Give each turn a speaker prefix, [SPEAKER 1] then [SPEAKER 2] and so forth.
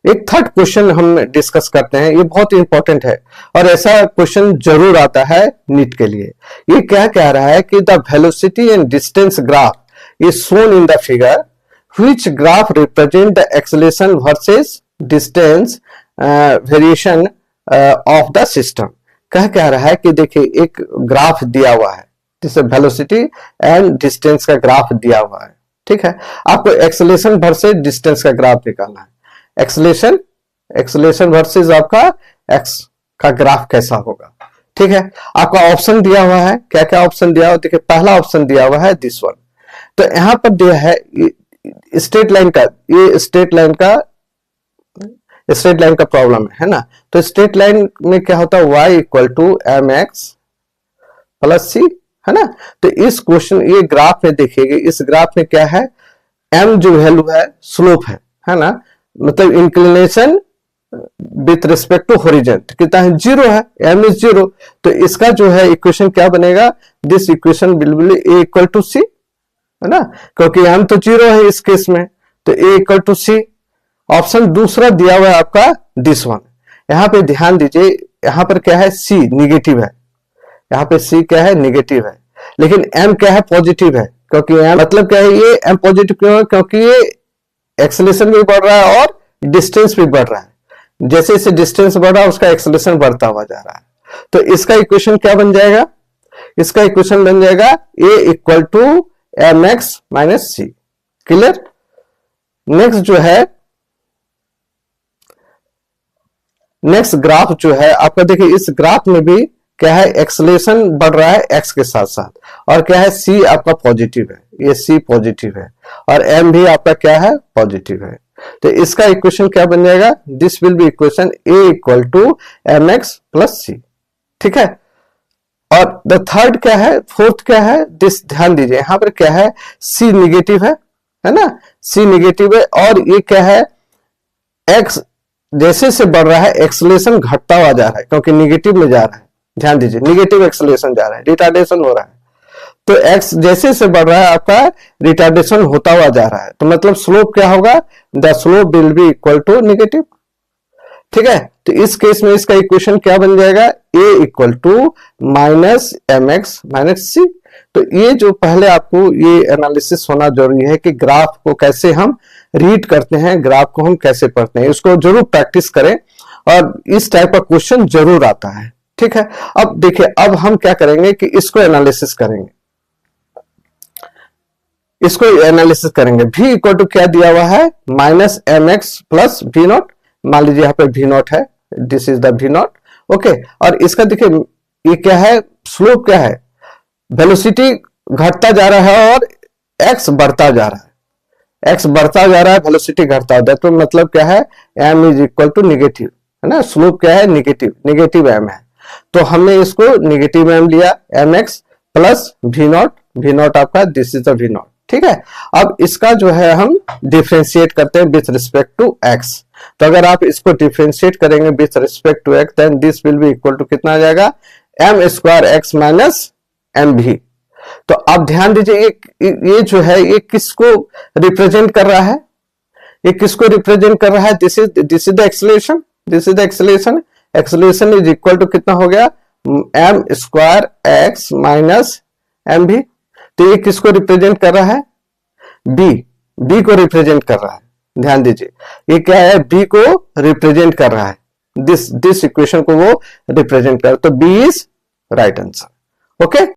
[SPEAKER 1] एक third question हम discuss करते हैं, ये बहुत इंपॉर्टेंट है और ऐसा क्वेश्चन जरूर आता है नीट के लिए। ये क्या कह रहा है कि the velocity and distance graph is shown in the figure, which graph represent the acceleration versus distance variation of the system. कह रहा है कि देखिए एक ग्राफ दिया हुआ है जिसे वेलोसिटी एंड डिस्टेंस का ग्राफ दिया हुआ है, ठीक है। आपको एक्सेलरेशन वर्सेस डिस्टेंस का ग्राफ निकालना है। एक्सेलरेशन वर्सेस आपका एक्स का ग्राफ कैसा होगा, ठीक है। आपका ऑप्शन दिया हुआ है, क्या क्या ऑप्शन दिया हुआ, देखिए पहला ऑप्शन दिया हुआ है दिस वन। तो यहां पर दिया है स्ट्रेट लाइन का, ये स्ट्रेट लाइन का प्रॉब्लम है ना। तो स्ट्रेट लाइन में क्या होता है, y equal to M X plus C, है ना। तो इस क्वेश्चन, ये ग्राफ में देखिएगा, इस ग्राफ में क्या है, m जो वैल्यू है स्लोप है ना, मतलब इंक्लिनेशन विथ रिस्पेक्ट टू होरिजेंट कितना है, 0 है, m इज 0। तो इसका जो है इक्वेशन क्या बनेगा, this equation will be a equal to C, है ना, क्योंकि m तो 0 है इस केस में, तो a equal to C. Option दूसरा दिया हुआ है आपका दिस वन। यहां पे ध्यान दीजिए, यहां पर क्या है, c निगेटिव है, यहाँ पे c क्या है, निगेटिव है, लेकिन m क्या है, पॉजिटिव है। क्योंकि m मतलब क्या है, ये m पॉजिटिव क्यों है, क्योंकि ये एक्सेलरेशन भी बढ़ रहा है और डिस्टेंस भी बढ़ रहा है। जैसे जैसे डिस्टेंस बढ़ रहा है उसका एक्सेलरेशन बढ़ता हुआ जा रहा है। तो इसका इक्वेशन क्या बन जाएगा, इसका इक्वेशन बन जाएगा a equal to M X minus C. Clear. Next जो है, नेक्स्ट ग्राफ जो है आपका, देखिए इस ग्राफ में भी क्या है, एक्सेलरेशन बढ़ रहा है एक्स के साथ साथ, और क्या है, सी आपका पॉजिटिव है, ये सी पॉजिटिव है, और एम भी आपका क्या है, पॉजिटिव है। तो इसका इक्वेशन क्या बन जाएगा, this will be equation A equal to M X plus C, ठीक है। और द थर्ड क्या है, फोर्थ क्या है, दिस ध्यान दीजिए, यहां पर क्या है, सी निगेटिव है ना, सी निगेटिव है, और ये क्या है, एक्स जैसे से बढ़ रहा है एक्सेलरेशन घटता हुआ जा रहा है, क्योंकि निगेटिव में जा रहा है, ध्यान दीजिए, निगेटिव एक्सेलरेशन जा रहा है, रिटार्डेशन हो रहा है। तो एक्स जैसे से बढ़ रहा है आपका रिटार्डेशन होता हुआ जा रहा है, तो मतलब स्लोप क्या होगा, the slope will be equal to negative, ठीक है। तो इस केस में इसका इक्वेशन क्या बन जाएगा, a equal to minus M X minus C. तो ये जो पहले आपको ये एनालिसिस होना जरूरी है कि ग्राफ को कैसे हम रीड करते हैं, ग्राफ को हम कैसे पढ़ते हैं, इसको जरूर प्रैक्टिस करें और इस टाइप का क्वेश्चन जरूर आता है, ठीक है। अब देखिए, अब हम क्या करेंगे कि इसको एनालिसिस करेंगे, इसको एनालिसिस करेंगे। v इक्वल टू क्या दिया हुआ है, minus M X plus V naught, मान लीजिए यहाँ पे वी नॉट है, this is the V naught, okay. और इसका देखिए ये क्या है, स्लोप क्या है, वेलोसिटी घटता जा रहा है और x बढ़ता जा रहा है, x बढ़ता जा रहा है, वेलोसिटी घटता होता है, तो मतलब क्या है, m is equal to negative, है ना, स्लोप क्या है, निगेटिव m है। तो हमने इसको निगेटिव m लिया, mx प्लस वी नॉट आपका, this is the V naught, ठीक है। अब इसका जो है हम डिफरेंशिएट करते हैं विथ रिस्पेक्ट टू x। तो अगर आप इसको डिफरेंशिएट करेंगे with respect to x, then this will be equal to कितना आ जाएगा, m square x minus M भी। तो आप ध्यान दीजिए, ये जो है ये किसको रिप्रेजेंट कर रहा है, ये किसको रिप्रेजेंट कर रहा है, this is the acceleration, acceleration is equal to कितना हो गया, M square X minus M भी। तो ये किसको रिप्रेजेंट कर रहा है, बी को रिप्रेजेंट कर रहा है, ध्यान दीजिए, ये क्या है, बी को रिप्रेजेंट कर रहा है, दिस इक्वेशन को वो रिप्रेजेंट कर, तो B is right answer, okay.